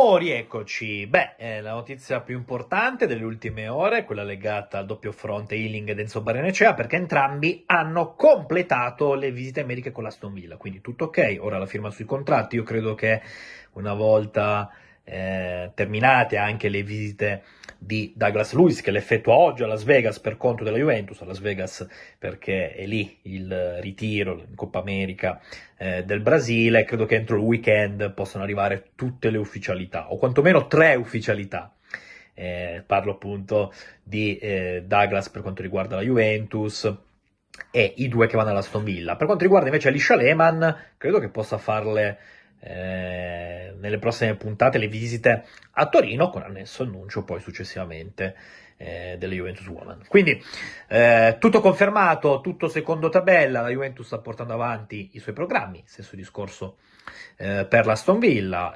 Oh, rieccoci. La notizia più importante delle ultime ore è quella legata al doppio fronte Ealing ed Enzo Barrenechea, perché entrambi hanno completato le visite mediche con l'Aston Villa, quindi tutto ok. Ora la firma sui contratti. Io credo che una volta terminate anche le visite di Douglas Luiz, che l'effettua oggi a Las Vegas per conto della Juventus, a Las Vegas perché è lì il ritiro in Coppa America del Brasile, credo che entro il weekend possano arrivare tutte le ufficialità, o quantomeno 3 ufficialità. Parlo appunto di Douglas per quanto riguarda la Juventus e i 2 che vanno all'Aston Villa. Per quanto riguarda invece Alisha Lehmann, credo che possa farle nelle prossime puntate le visite a Torino, con annesso annuncio poi successivamente delle Juventus Women. Quindi tutto confermato, tutto secondo tabella, la Juventus sta portando avanti i suoi programmi, stesso discorso per l'Aston Villa.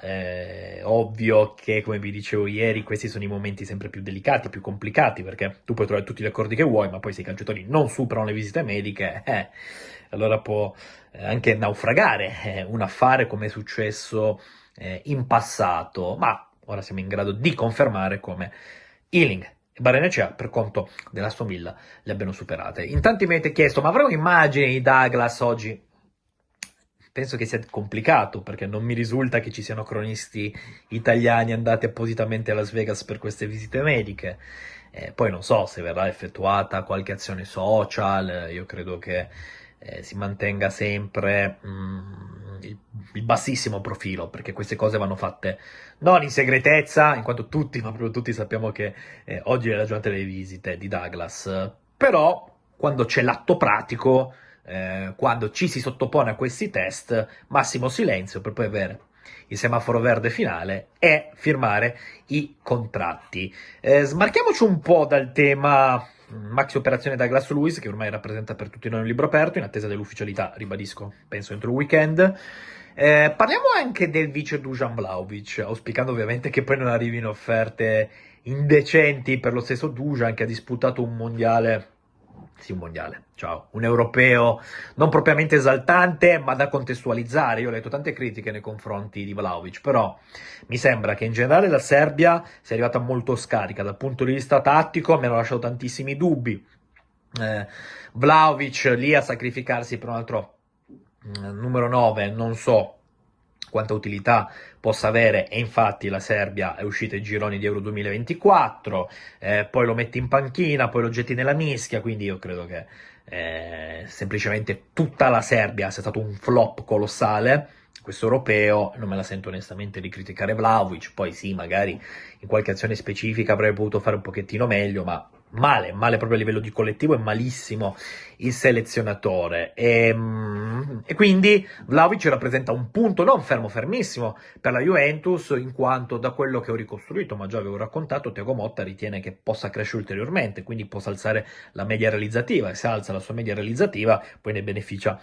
Ovvio che, come vi dicevo ieri, questi sono i momenti sempre più delicati, più complicati, perché tu puoi trovare tutti gli accordi che vuoi, ma poi se i calciatori non superano le visite mediche, allora può anche naufragare un affare come è successo in passato, ma ora siamo in grado di confermare come Ealing e Barrenechea, per conto dell'Aston Villa, le abbiano superate. In tanti mi avete chiesto, ma avrei un'immagine di Douglas oggi? Penso che sia complicato, perché non mi risulta che ci siano cronisti italiani andati appositamente a Las Vegas per queste visite mediche. Poi non so se verrà effettuata qualche azione social, io credo che si mantenga sempre il bassissimo profilo, perché queste cose vanno fatte non in segretezza, in quanto tutti, ma proprio tutti sappiamo che oggi è la giornata delle visite di Douglas, però quando c'è l'atto pratico, quando ci si sottopone a questi test, massimo silenzio per poi avere il semaforo verde finale e firmare i contratti. Smarchiamoci un po' dal tema maxi operazione Douglas Luiz, che ormai rappresenta per tutti noi un libro aperto, in attesa dell'ufficialità, ribadisco, penso entro il weekend. Parliamo anche del vice Dusan Vlahovic, auspicando ovviamente che poi non arrivino offerte indecenti per lo stesso Dusan, che ha disputato un mondiale, sì, un mondiale, ciao, un europeo non propriamente esaltante, ma da contestualizzare. Io ho letto tante critiche nei confronti di Vlahovic, però mi sembra che in generale la Serbia sia arrivata molto scarica dal punto di vista tattico, mi hanno lasciato tantissimi dubbi. Vlahovic lì a sacrificarsi per un altro numero 9, non so quanta utilità possa avere, e infatti la Serbia è uscita ai gironi di Euro 2024, poi lo metti in panchina, poi lo getti nella mischia, quindi io credo che semplicemente tutta la Serbia sia stato un flop colossale questo europeo. Non me la sento onestamente di criticare Vlahovic, poi sì, magari in qualche azione specifica avrebbe potuto fare un pochettino meglio, ma male proprio a livello di collettivo, è malissimo il selezionatore, e quindi Vlahovic rappresenta un punto non fermissimo per la Juventus, in quanto da quello che ho ricostruito, ma già avevo raccontato, Thiago Motta ritiene che possa crescere ulteriormente, quindi possa alzare la media realizzativa, e se alza la sua media realizzativa poi ne beneficia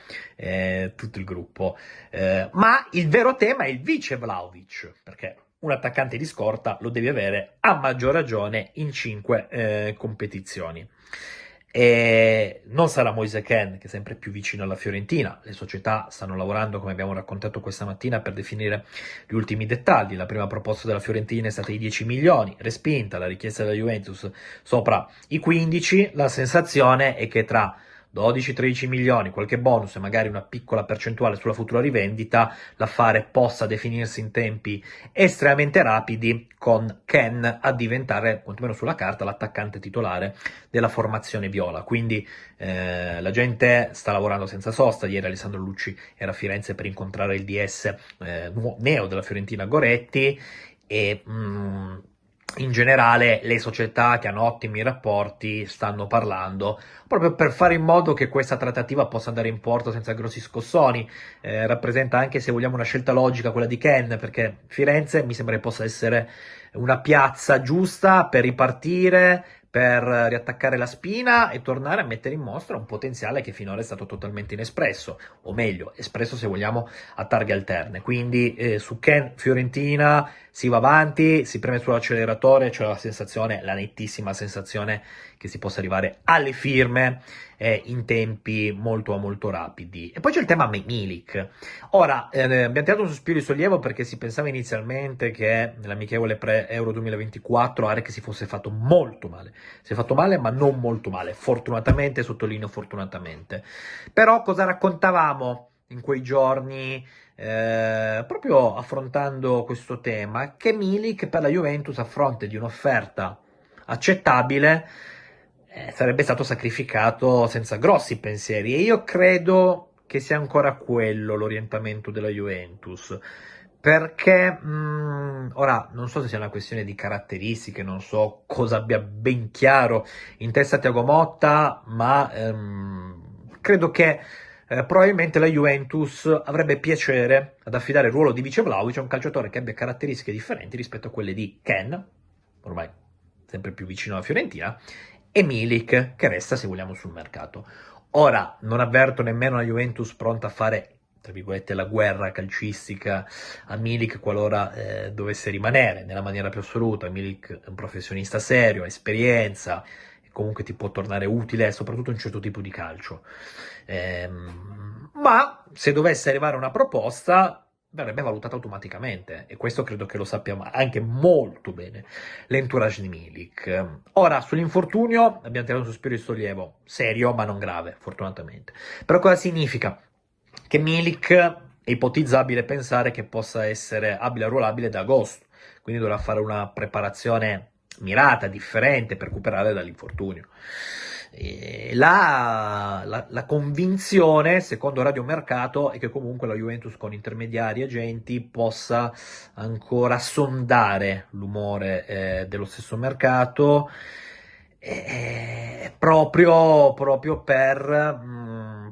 tutto il gruppo. Ma il vero tema è il vice Vlahovic, perché un attaccante di scorta lo devi avere a maggior ragione in 5 competizioni. E non sarà Moise Kean, che è sempre più vicino alla Fiorentina. Le società stanno lavorando, come abbiamo raccontato questa mattina, per definire gli ultimi dettagli. La prima proposta della Fiorentina è stata di 10 milioni, respinta la richiesta della Juventus sopra i 15. La sensazione è che tra 12-13 milioni, qualche bonus e magari una piccola percentuale sulla futura rivendita, l'affare possa definirsi in tempi estremamente rapidi, con Kean a diventare, quantomeno sulla carta, l'attaccante titolare della formazione viola. Quindi la gente sta lavorando senza sosta. Ieri Alessandro Lucci era a Firenze per incontrare il DS neo della Fiorentina, Goretti, e in generale le società che hanno ottimi rapporti stanno parlando proprio per fare in modo che questa trattativa possa andare in porto senza grossi scossoni. Rappresenta anche, se vogliamo, una scelta logica quella di Kean, perché Firenze mi sembra che possa essere una piazza giusta per ripartire, per riattaccare la spina e tornare a mettere in mostra un potenziale che finora è stato totalmente inespresso, o meglio, espresso, se vogliamo, a targhe alterne. Quindi su Kean Fiorentina si va avanti, si preme sull'acceleratore, c'è la nettissima sensazione che si possa arrivare alle firme in tempi molto molto rapidi. E poi c'è il tema Milik. Ora, abbiamo tirato un sospiro di sollievo perché si pensava inizialmente che nell'amichevole pre-Euro 2024 Arek si fosse fatto molto male. Si è fatto male, ma non molto male, fortunatamente, sottolineo fortunatamente. Però cosa raccontavamo in quei giorni, proprio affrontando questo tema? Che Milik per la Juventus, a fronte di un'offerta accettabile, sarebbe stato sacrificato senza grossi pensieri, e io credo che sia ancora quello l'orientamento della Juventus, perché ora non so se sia una questione di caratteristiche, non so cosa abbia ben chiaro in testa Thiago Motta, ma credo che probabilmente la Juventus avrebbe piacere ad affidare il ruolo di Vice Vlahovic a un calciatore che abbia caratteristiche differenti rispetto a quelle di Ken, ormai sempre più vicino alla Fiorentina, e Milik, che resta, se vogliamo, sul mercato. Ora, non avverto nemmeno la Juventus pronta a fare, tra virgolette, la guerra calcistica a Milik qualora dovesse rimanere nella maniera più assoluta. Milik è un professionista serio, ha esperienza, e comunque ti può tornare utile, soprattutto in un certo tipo di calcio. Ma se dovesse arrivare una proposta, verrebbe valutata automaticamente, e questo credo che lo sappiamo anche molto bene l'entourage di Milik. Ora, sull'infortunio abbiamo tirato un sospiro di sollievo, serio ma non grave, fortunatamente. Però cosa significa? Che Milik è ipotizzabile pensare che possa essere abile e arruolabile da agosto, quindi dovrà fare una preparazione mirata, differente, per recuperare dall'infortunio. La convinzione, secondo Radio Mercato, è che comunque la Juventus con intermediari e agenti possa ancora sondare l'umore dello stesso mercato, proprio per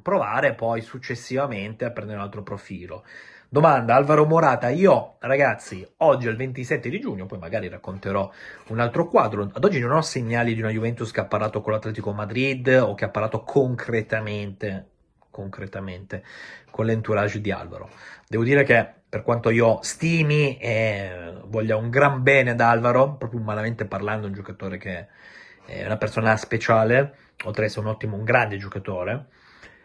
provare poi successivamente a prendere un altro profilo. Domanda: Alvaro Morata. Io, ragazzi, oggi è il 27 di giugno, poi magari racconterò un altro quadro. Ad oggi non ho segnali di una Juventus che ha parlato con l'Atletico Madrid o che ha parlato concretamente con l'entourage di Alvaro. Devo dire che, per quanto io stimi e voglia un gran bene ad Alvaro, proprio umanamente parlando, un giocatore che è una persona speciale, oltre ad essere un grande giocatore,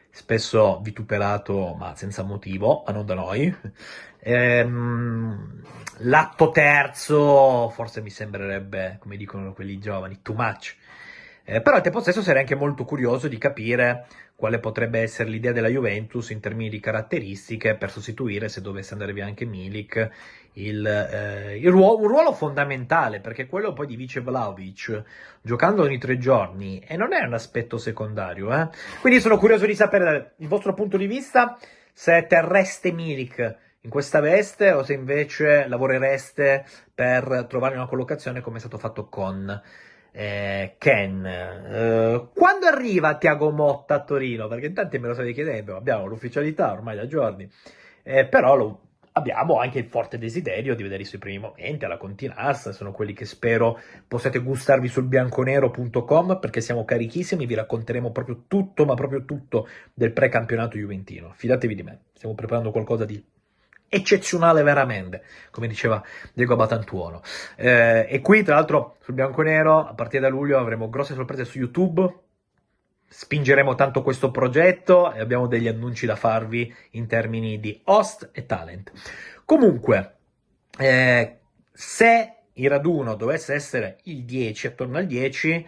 spesso vituperato ma senza motivo, ma non da noi. L'atto terzo forse mi sembrerebbe, come dicono quelli giovani, too much. Però al tempo stesso sarei anche molto curioso di capire quale potrebbe essere l'idea della Juventus in termini di caratteristiche per sostituire, se dovesse andare via anche Milik, un ruolo fondamentale, perché quello poi di Vice Vlahovic, giocando ogni 3 giorni, e non è un aspetto secondario. Quindi sono curioso di sapere il vostro punto di vista, se terreste Milik in questa veste o se invece lavorereste per trovare una collocazione come è stato fatto con Ken. Quando arriva Thiago Motta a Torino? Perché in tanti me lo state chiedendo, abbiamo l'ufficialità ormai da giorni, però abbiamo anche il forte desiderio di vedere i suoi primi momenti alla Continas. Sono quelli che spero possiate gustarvi sul bianconero.com, perché siamo carichissimi, vi racconteremo proprio tutto, ma proprio tutto del precampionato juventino. Fidatevi di me, stiamo preparando qualcosa di eccezionale veramente, come diceva Diego Batantuono. E qui, tra l'altro, sul bianconero, a partire da luglio avremo grosse sorprese su YouTube. Spingeremo tanto questo progetto e abbiamo degli annunci da farvi in termini di host e talent. Comunque, se il raduno dovesse essere il 10, attorno al 10,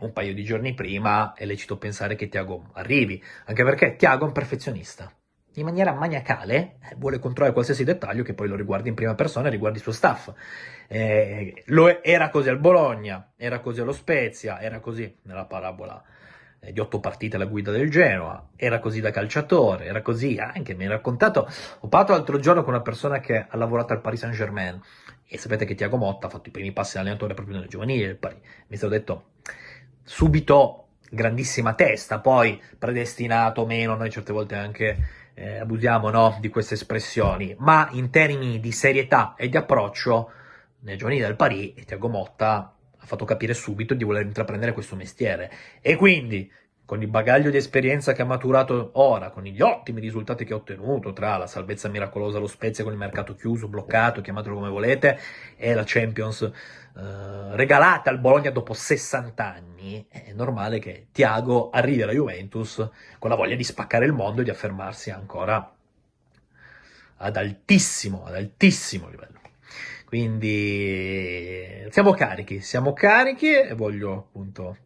un paio di giorni prima è lecito pensare che Thiago arrivi, anche perché Thiago è un perfezionista. In maniera maniacale vuole controllare qualsiasi dettaglio che poi lo riguardi in prima persona, riguardi il suo staff. Era così al Bologna, era così allo Spezia, era così nella parabola di 8 partite alla guida del Genoa, era così da calciatore, era così anche, mi ha raccontato, ho parlato l'altro giorno con una persona che ha lavorato al Paris Saint-Germain, e sapete che Thiago Motta ha fatto i primi passi da allenatore proprio nelle giovanili del Paris. Mi è stato detto subito grandissima testa, poi predestinato o meno, noi certe volte anche abusiamo, no, di queste espressioni, ma in termini di serietà e di approccio, nelle giovanili del Paris Thiago Motta ha fatto capire subito di voler intraprendere questo mestiere, e quindi con il bagaglio di esperienza che ha maturato ora, con gli ottimi risultati che ha ottenuto, tra la salvezza miracolosa allo Spezia con il mercato chiuso, bloccato, chiamatelo come volete, e la Champions regalata al Bologna dopo 60 anni, è normale che Thiago arrivi alla Juventus con la voglia di spaccare il mondo e di affermarsi ancora ad altissimo livello. Quindi siamo carichi e voglio appunto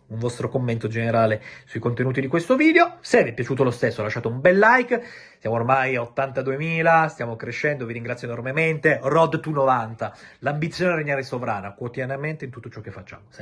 un vostro commento generale sui contenuti di questo video. Se vi è piaciuto lo stesso lasciate un bel like, siamo ormai a 82.000, stiamo crescendo, vi ringrazio enormemente, road to 90, l'ambizione a regnare sovrana quotidianamente in tutto ciò che facciamo, sempre.